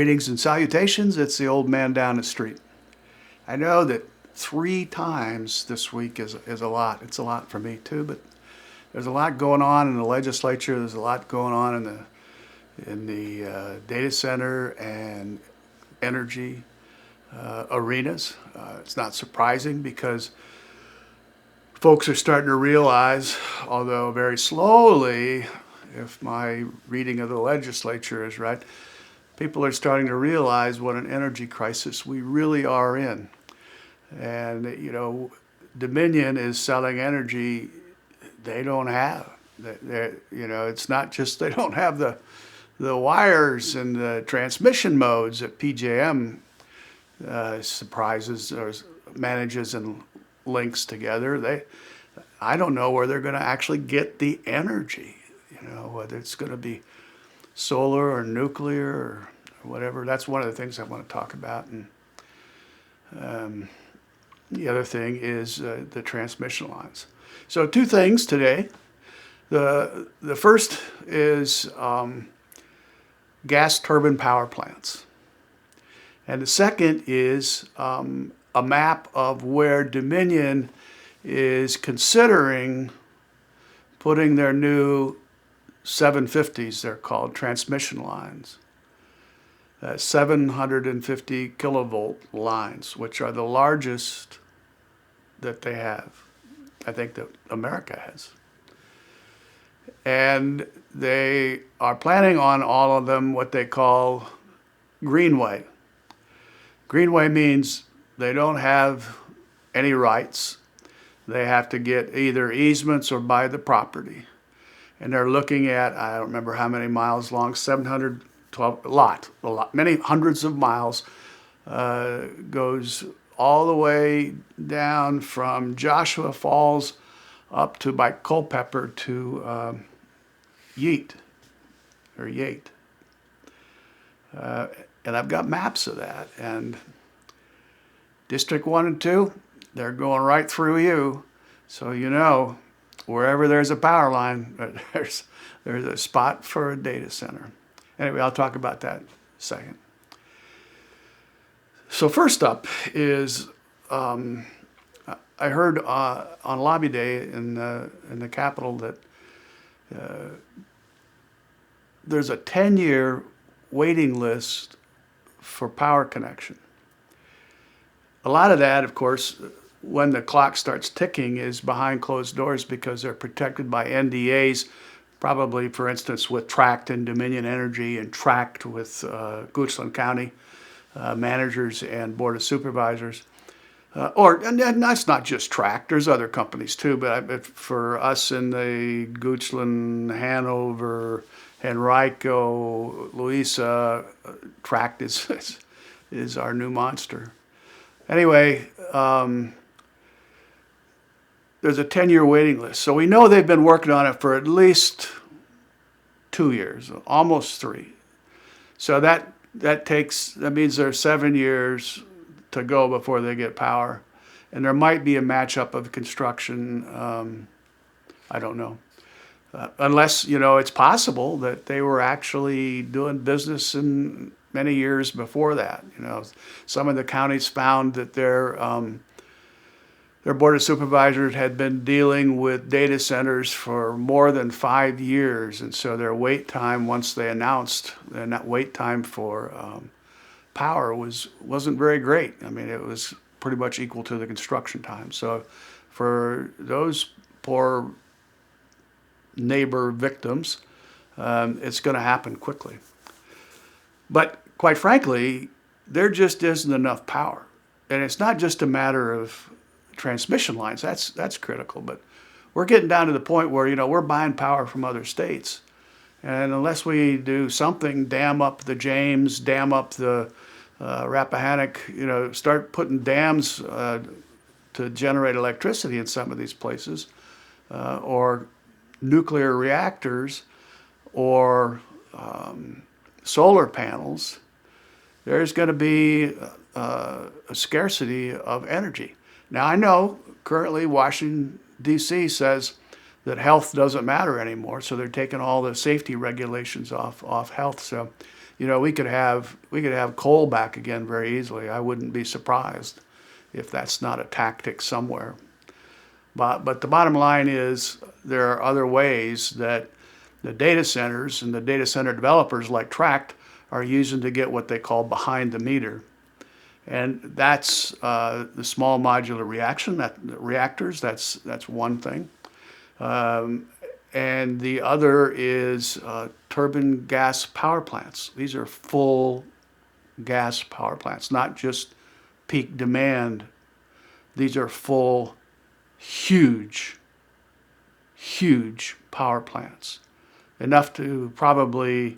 Greetings and salutations. It's the old man down the street. I know that 3 times this week is a lot. It's a lot for me too, but there's a lot going on in the legislature. There's a lot going on in the data center and energy arenas. It's not surprising because folks are starting to realize, although very slowly, if my reading of the legislature is right, people are starting to realize what an energy crisis we really are in. And, Dominion is selling energy they don't have. It's not just they don't have the wires and the transmission modes that PJM surprises or manages and links together. I don't know where they're going to actually get the energy, whether it's going to be solar or nuclear or whatever. That's one of the things I want to talk about. And the other thing is the transmission lines. So 2 things today. The first is gas turbine power plants. And the second is a map of where Dominion is considering putting their new 750s, they're called, transmission lines. 750 kilovolt lines, which are the largest that they have. I think that America has. And they are planning on all of them what they call Greenway. Greenway means they don't have any rights. They have to get either easements or buy the property. And they're looking at, I don't remember how many miles long, 712, a lot, many hundreds of miles, goes all the way down from Joshua Falls up to by Culpeper to Yate. And I've got maps of that. And District 1 and 2, they're going right through you. So wherever there's a power line, there's a spot for a data center. Anyway, I'll talk about that in a second. So first up is, I heard on Lobby Day in the Capitol that there's a 10-year waiting list for power connection. A lot of that, of course, when the clock starts ticking, is behind closed doors because they're protected by NDAs, probably, for instance, with Tract and Dominion Energy and Tract with Goochland County managers and Board of Supervisors. And that's not just Tract, there's other companies too, but for us in the Goochland, Hanover, Henrico, Louisa, Tract is our new monster. Anyway, there's a 10-year waiting list. So we know they've been working on it for at least 2 years, almost 3. So that means there's 7 years to go before they get power. And there might be a matchup of construction. I don't know. Unless, it's possible that they were actually doing business in many years before that. Some of the counties found that their Board of Supervisors had been dealing with data centers for more than 5 years, and so their wait time, once they announced, and that wait time for power wasn't very great. I mean, it was pretty much equal to the construction time. So for those poor neighbor victims, it's going to happen quickly. But quite frankly, there just isn't enough power. And it's not just a matter of transmission lines. That's critical. But we're getting down to the point where, we're buying power from other states. And unless we do something, dam up the James, dam up the Rappahannock, start putting dams to generate electricity in some of these places, or nuclear reactors, or solar panels, there's going to be a scarcity of energy. Now, I know currently Washington, D.C. says that health doesn't matter anymore, so they're taking all the safety regulations off health. So, we could have coal back again very easily. I wouldn't be surprised if that's not a tactic somewhere. But the bottom line is there are other ways that the data centers and the data center developers like Tract are using to get what they call behind the meter. And that's the small modular reactors. That's one thing. And the other is turbine gas power plants. These are full gas power plants, not just peak demand. These are full, huge power plants, enough to probably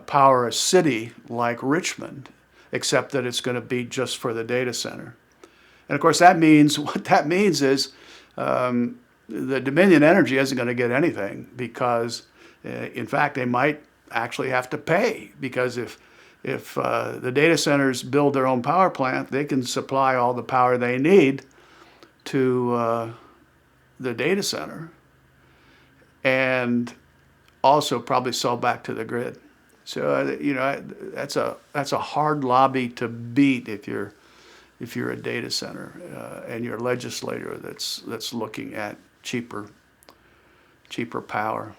power a city like Richmond, except that it's going to be just for the data center. And of course, what that means is the Dominion Energy isn't going to get anything because, in fact, they might actually have to pay, because if the data centers build their own power plant, they can supply all the power they need to the data center and also probably sell back to the grid. So that's a hard lobby to beat if you're a data center and you're a legislator that's looking at cheaper power.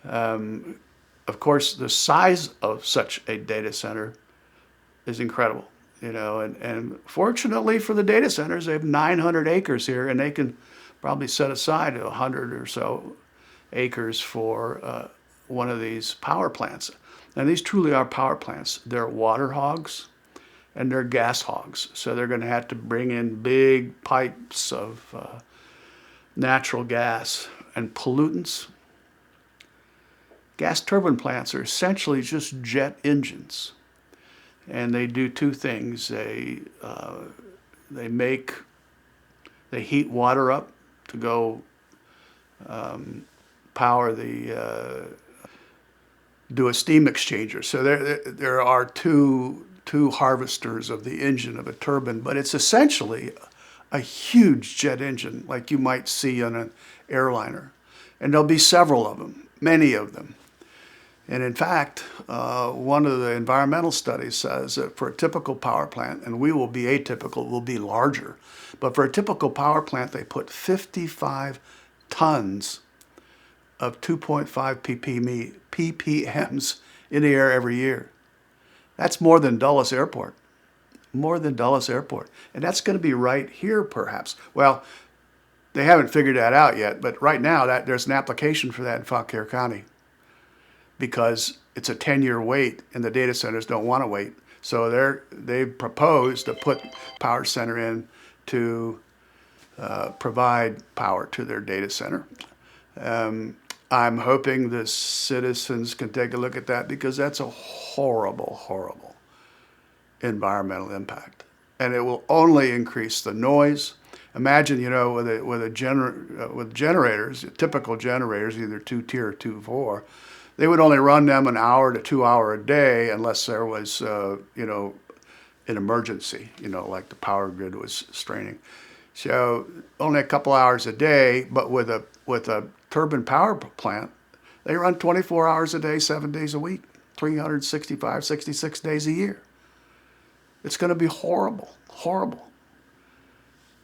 Of course, the size of such a data center is incredible, and fortunately for the data centers, they have 900 acres here, and they can probably set aside 100 or so acres for one of these power plants. And these truly are power plants. They're water hogs and they're gas hogs. So they're going to have to bring in big pipes of natural gas and pollutants. Gas turbine plants are essentially just jet engines. And they do two things. They heat water up to go power do a steam exchanger. So there are two harvesters of the engine of a turbine, but it's essentially a huge jet engine like you might see on an airliner. And there'll be several of them, many of them. And in fact, one of the environmental studies says that for a typical power plant, and we will be atypical, we'll be larger, but for a typical power plant, they put 55 tons of 2.5 ppms in the air every year. That's more than Dulles Airport. More than Dulles Airport. And that's going to be right here, perhaps. Well, they haven't figured that out yet, but right now there's an application for that in Fauquier County because it's a 10-year wait, and the data centers don't want to wait. So they proposed to put Power Center in to provide power to their data center. I'm hoping the citizens can take a look at that because that's a horrible, horrible environmental impact. And it will only increase the noise. Imagine, with generators, typical generators, either 2-tier or 2-4, they would only run them an hour to 2 hours a day unless there was, an emergency, like the power grid was straining. So only a couple hours a day, but with a turbine power plant, they run 24 hours a day, 7 days a week, 365, 66 days a year. It's going to be horrible, horrible.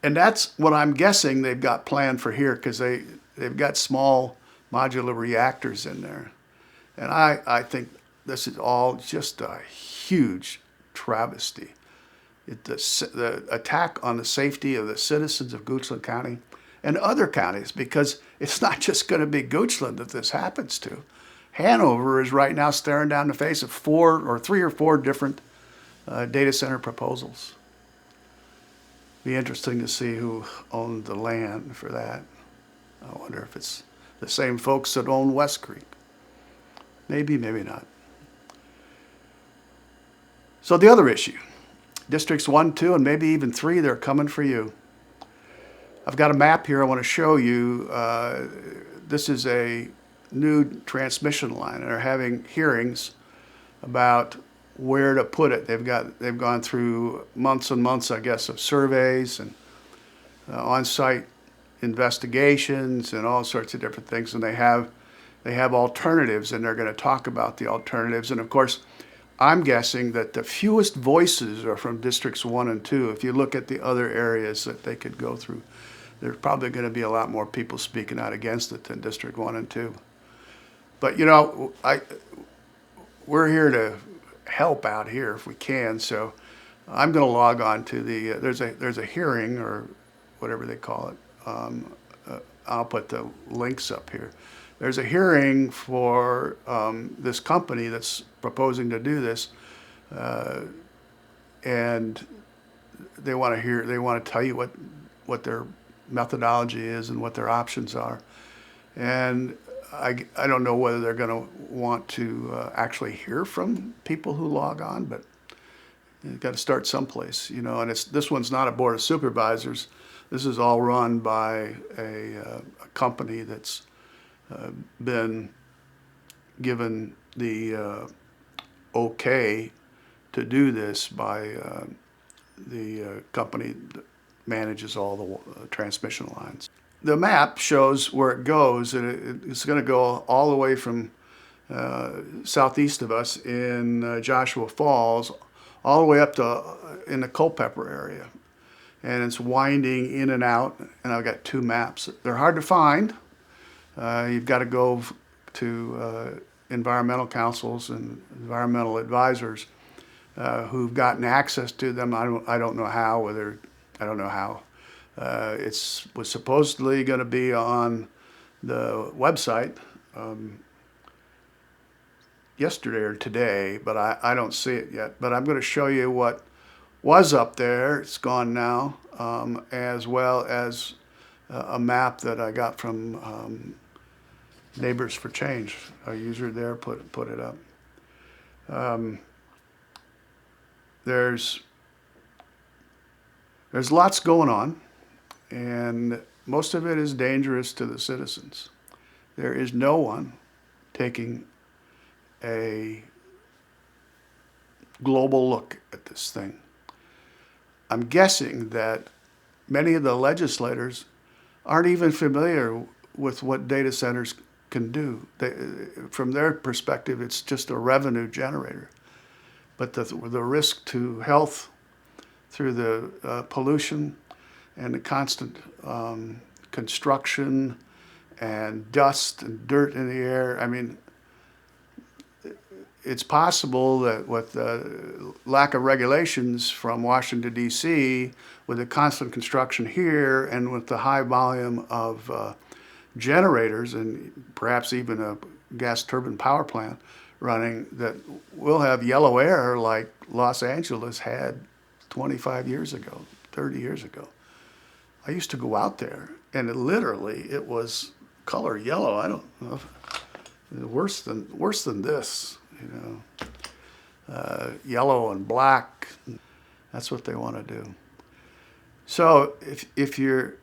And that's what I'm guessing they've got planned for here, because they've got small modular reactors in there. And I think this is all just a huge travesty. The attack on the safety of the citizens of Goochland County and other counties, because it's not just going to be Goochland that this happens to. Hanover is right now staring down the face of 3 or 4 different data center proposals. Be interesting to see who owned the land for that. I wonder if it's the same folks that own West Creek. Maybe, maybe not. So the other issue, Districts 1, 2, and maybe even 3, they're coming for you. I've got a map here I want to show you. This is a new transmission line, and they're having hearings about where to put it. They've gone through months and months, I guess, of surveys and on-site investigations and all sorts of different things, and they have they have alternatives, and they're going to talk about the alternatives. And of course, I'm guessing that the fewest voices are from districts 1 and 2. If you look at the other areas that they could go through, there's probably going to be a lot more people speaking out against it than District 1 and 2. But we're here to help out here if we can. So I'm going to log on to the there's a hearing, or whatever they call it. I'll put the links up here. There's a hearing for this company that's proposing to do this, and they want to tell you what their methodology is and what their options are. And I don't know whether they're going to want to actually hear from people who log on, but you've got to start someplace, and this one's not a board of supervisors. This is all run by a company that's been given the okay to do this by the company that manages all the transmission lines. The map shows where it goes, and it's going to go all the way from southeast of us in Joshua Falls, all the way up to in the Culpeper area. And it's winding in and out, and I've got 2 maps. They're hard to find. You've got to go to environmental councils and environmental advisors who've gotten access to them. I don't know how. It was supposedly going to be on the website yesterday or today, but I don't see it yet. But I'm going to show you what was up there. It's gone now, as well as a map that I got from Neighbors for Change. A user there put it up. There's lots going on, and most of it is dangerous to the citizens. There is no one taking a global look at this thing. I'm guessing that many of the legislators aren't even familiar with what data centers can do. From their perspective, it's just a revenue generator. But the risk to health through the pollution and the constant construction and dust and dirt in the air, I mean, it's possible that with the lack of regulations from Washington, D.C., with the constant construction here and with the high volume of generators and perhaps even a gas turbine power plant running, that we'll have yellow air like Los Angeles had 25 years ago, 30 years ago. I used to go out there, and it was color yellow. I don't know, worse than this. Yellow and black. That's what they want to do. So if you're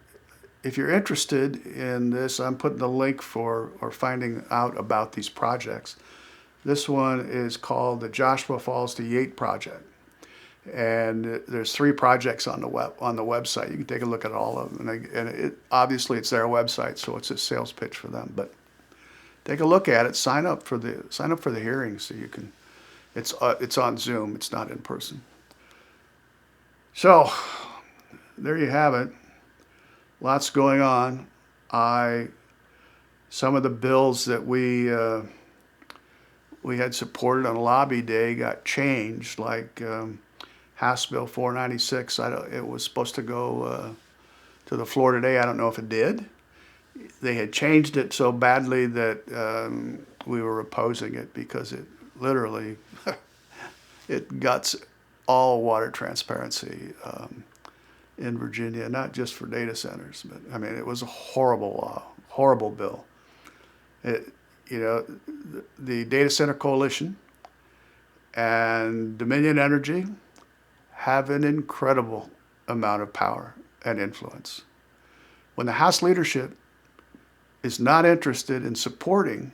interested in this, I'm putting the link for or finding out about these projects. This one is called the Joshua Falls to Yate Project, and there's 3 projects on the website. You can take a look at all of them, and obviously it's their website, so it's a sales pitch for them. But take a look at it. Sign up for the hearing so you can. It's on Zoom. It's not in person. So there you have it. Lots going on. Some of the bills that we had supported on lobby day got changed, like House Bill 496. It was supposed to go to the floor today. I don't know if it did. They had changed it so badly that we were opposing it because it literally it guts all water transparency in Virginia, not just for data centers, but I mean, it was a horrible law, horrible bill. The Data Center Coalition and Dominion Energy have an incredible amount of power and influence. When the House leadership is not interested in supporting,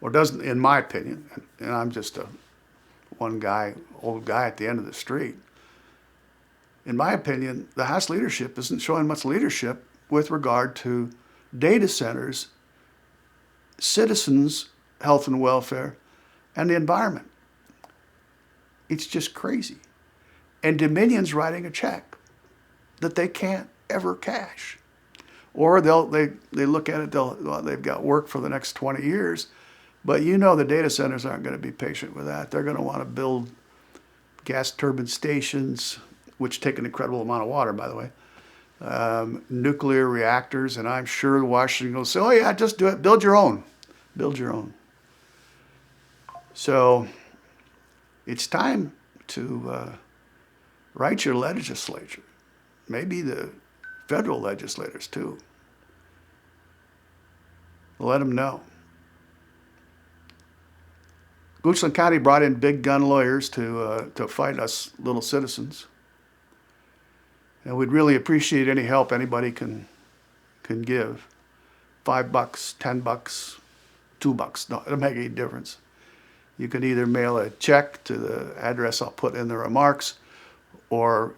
or doesn't, in my opinion, and I'm just a old guy at the end of the street, in my opinion, the House leadership isn't showing much leadership with regard to data centers citizens' health and welfare and the environment. It's just crazy. And Dominion's writing a check that they can't ever cash. Or they look at it, they've got work for the next 20 years, but you know the data centers aren't going to be patient with that. They're going to want to build gas turbine stations, which take an incredible amount of water, by the way, nuclear reactors, and I'm sure Washington will say, oh yeah, just do it, build your own. Build your own. So it's time to write your legislature, maybe the federal legislators too. Let them know. Goochland County brought in big gun lawyers to fight us little citizens. And we'd really appreciate any help anybody can give. $5, $10, $2, no, it doesn't make any difference. You can either mail a check to the address I'll put in the remarks, or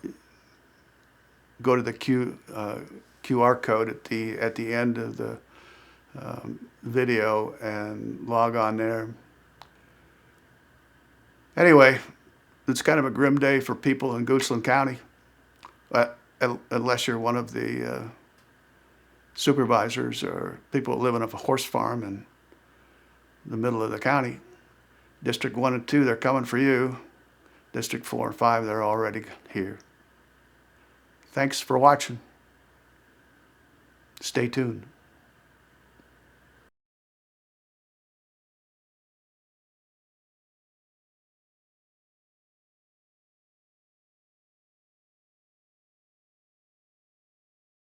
go to the QR code at the end of the video and log on there. Anyway, it's kind of a grim day for people in Goochland County, unless you're one of the supervisors or people that live on a horse farm in the middle of the county. District 1 and 2, they're coming for you. District 4 and 5, they're already here. Thanks for watching. Stay tuned.